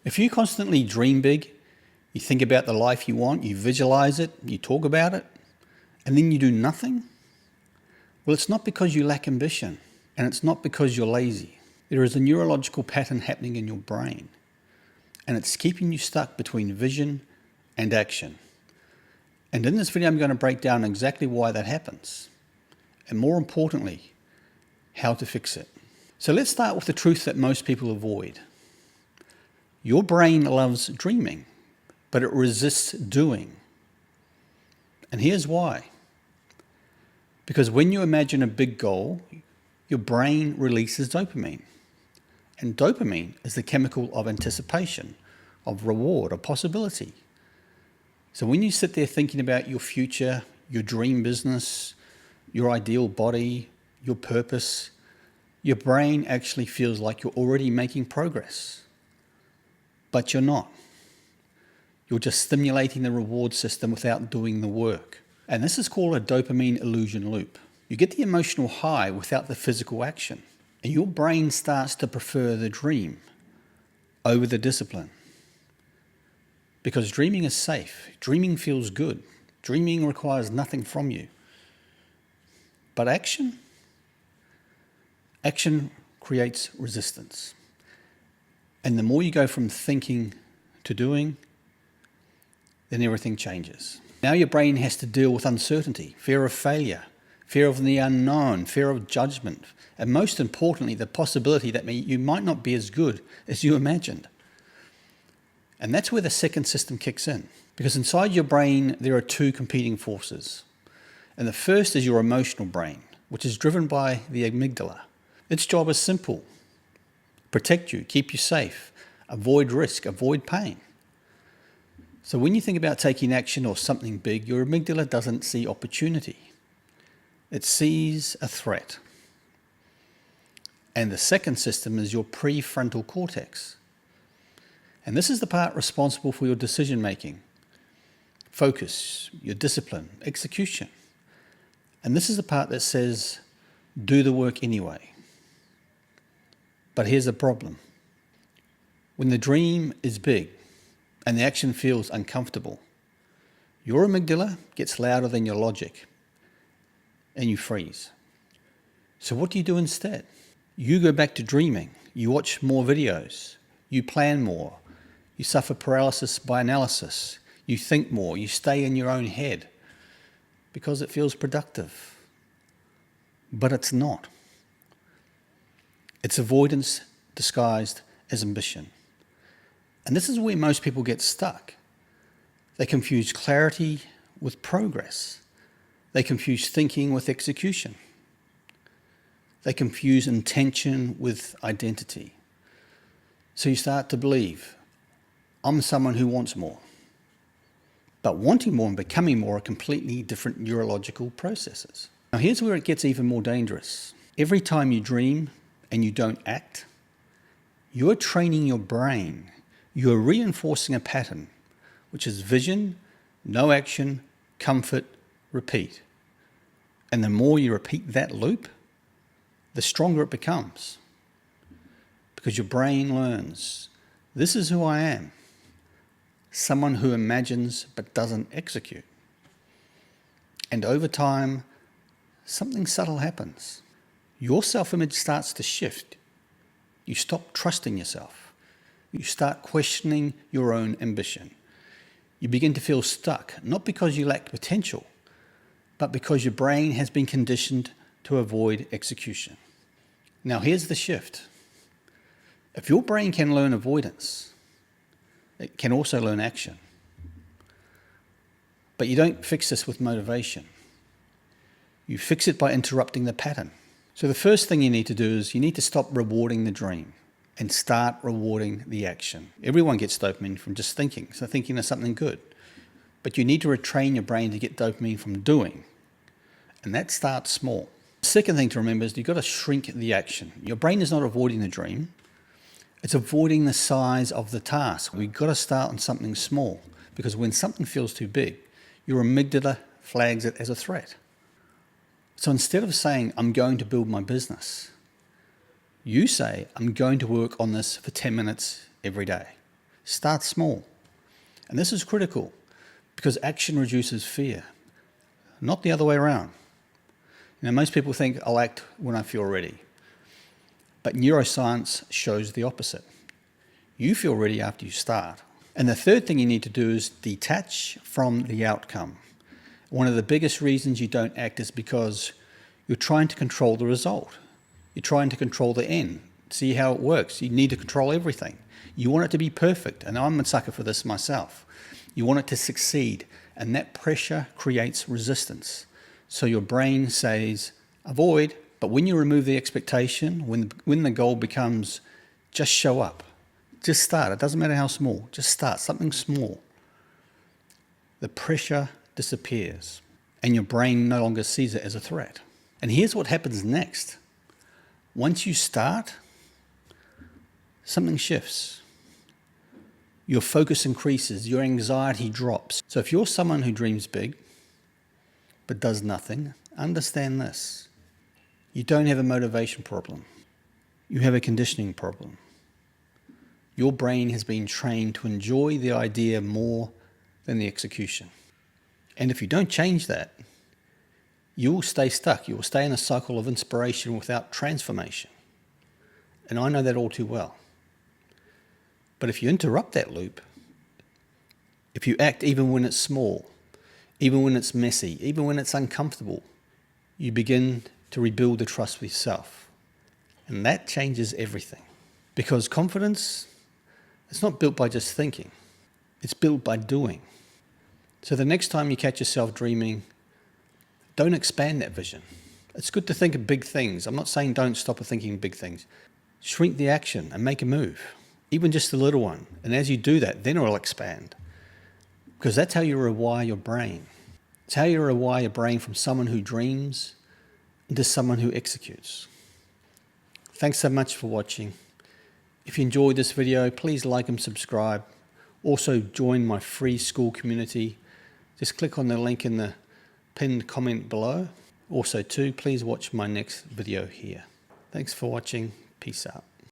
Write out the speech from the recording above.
If you constantly dream big, you think about the life you want, you visualize it, you talk about it, and then you do nothing, well, it's not because you lack ambition, and it's not because you're lazy. There is a neurological pattern happening in your brain, and it's keeping you stuck between vision and action. And in this video, I'm going to break down exactly why that happens, and more importantly, how to fix it. So let's start with the truth that most people avoid. Your brain loves dreaming, but it resists doing. And here's why. Because when you imagine a big goal, your brain releases dopamine. And dopamine is the chemical of anticipation, of reward, of possibility. So when you sit there thinking about your future, your dream business, your ideal body, your purpose, your brain actually feels like you're already making progress. But you're not. You're just stimulating the reward system without doing the work. And this is called a dopamine illusion loop. You get the emotional high without the physical action. And your brain starts to prefer the dream over the discipline. Because dreaming is safe. Dreaming feels good. Dreaming requires nothing from you. But action creates resistance. And the more you go from thinking to doing, then everything changes. Now your brain has to deal with uncertainty, fear of failure, fear of the unknown, fear of judgment, and most importantly, the possibility that you might not be as good as you imagined. And that's where the second system kicks in. Because inside your brain, there are two competing forces. And the first is your emotional brain, which is driven by the amygdala. Its job is simple. Protect you, keep you safe, avoid risk, avoid pain. So when you think about taking action or something big, your amygdala doesn't see opportunity. It sees a threat. And the second system is your prefrontal cortex. And this is the part responsible for your decision making, focus, your discipline, execution. And this is the part that says, do the work anyway. But here's the problem. When the dream is big and the action feels uncomfortable, your amygdala gets louder than your logic and you freeze. So what do you do instead? You go back to dreaming. You watch more videos. You plan more. You suffer paralysis by analysis. You think more. You stay in your own head because it feels productive. But it's not. It's avoidance disguised as ambition. And this is where most people get stuck. They confuse clarity with progress. They confuse thinking with execution. They confuse intention with identity. So you start to believe, I'm someone who wants more. But wanting more and becoming more are completely different neurological processes. Now here's where it gets even more dangerous. Every time you dream, and you don't act, you're training your brain. You're reinforcing a pattern, which is vision, no action, comfort, repeat. And the more you repeat that loop, the stronger it becomes. Because your brain learns, this is who I am. Someone who imagines but doesn't execute. And over time, something subtle happens. Your self-image starts to shift. You stop trusting yourself. You start questioning your own ambition. You begin to feel stuck, not because you lack potential, but because your brain has been conditioned to avoid execution. Now here's the shift. If your brain can learn avoidance, it can also learn action. But you don't fix this with motivation. You fix it by interrupting the pattern. So the first thing you need to do is you need to stop rewarding the dream and start rewarding the action. Everyone gets dopamine from just thinking, so thinking of something good. But you need to retrain your brain to get dopamine from doing. And that starts small. The second thing to remember is you've got to shrink the action. Your brain is not avoiding the dream. It's avoiding the size of the task. We've got to start on something small because when something feels too big, your amygdala flags it as a threat. So instead of saying, I'm going to build my business, You say, I'm going to work on this for 10 minutes every day. Start small. And this is critical because action reduces fear, not the other way around. Most people think I'll act when I feel ready. But neuroscience shows the opposite. You feel ready after you start. And the third thing you need to do is detach from the outcome. One of the biggest reasons you don't act is because you're trying to control the result. You're trying to control the end, see how it works. You need to control everything. You want it to be perfect, and I'm a sucker for this myself. You want it to succeed, and that pressure creates resistance. So your brain says, avoid, but when you remove the expectation, when the goal becomes just show up, just start. It doesn't matter how small, just start something small. The pressure disappears, and your brain no longer sees it as a threat. And here's what happens next. Once you start, something shifts. Your focus increases, your anxiety drops. So if you're someone who dreams big, but does nothing, understand this. You don't have a motivation problem. You have a conditioning problem. Your brain has been trained to enjoy the idea more than the execution. And if you don't change that, you will stay stuck. You will stay in a cycle of inspiration without transformation. And I know that all too well. But if you interrupt that loop, if you act even when it's small, even when it's messy, even when it's uncomfortable, you begin to rebuild the trust with yourself. And that changes everything. Because confidence, it's not built by just thinking. It's built by doing. So the next time you catch yourself dreaming, don't expand that vision. It's good to think of big things. I'm not saying don't stop thinking big things. Shrink the action and make a move, even just a little one. And as you do that, then it will expand. Because that's how you rewire your brain. It's how you rewire your brain from someone who dreams into someone who executes. Thanks so much for watching. If you enjoyed this video, please like and subscribe. Also join my free school community. Just click on the link in the pinned comment below. Also too, please watch my next video here. Thanks for watching. Peace out.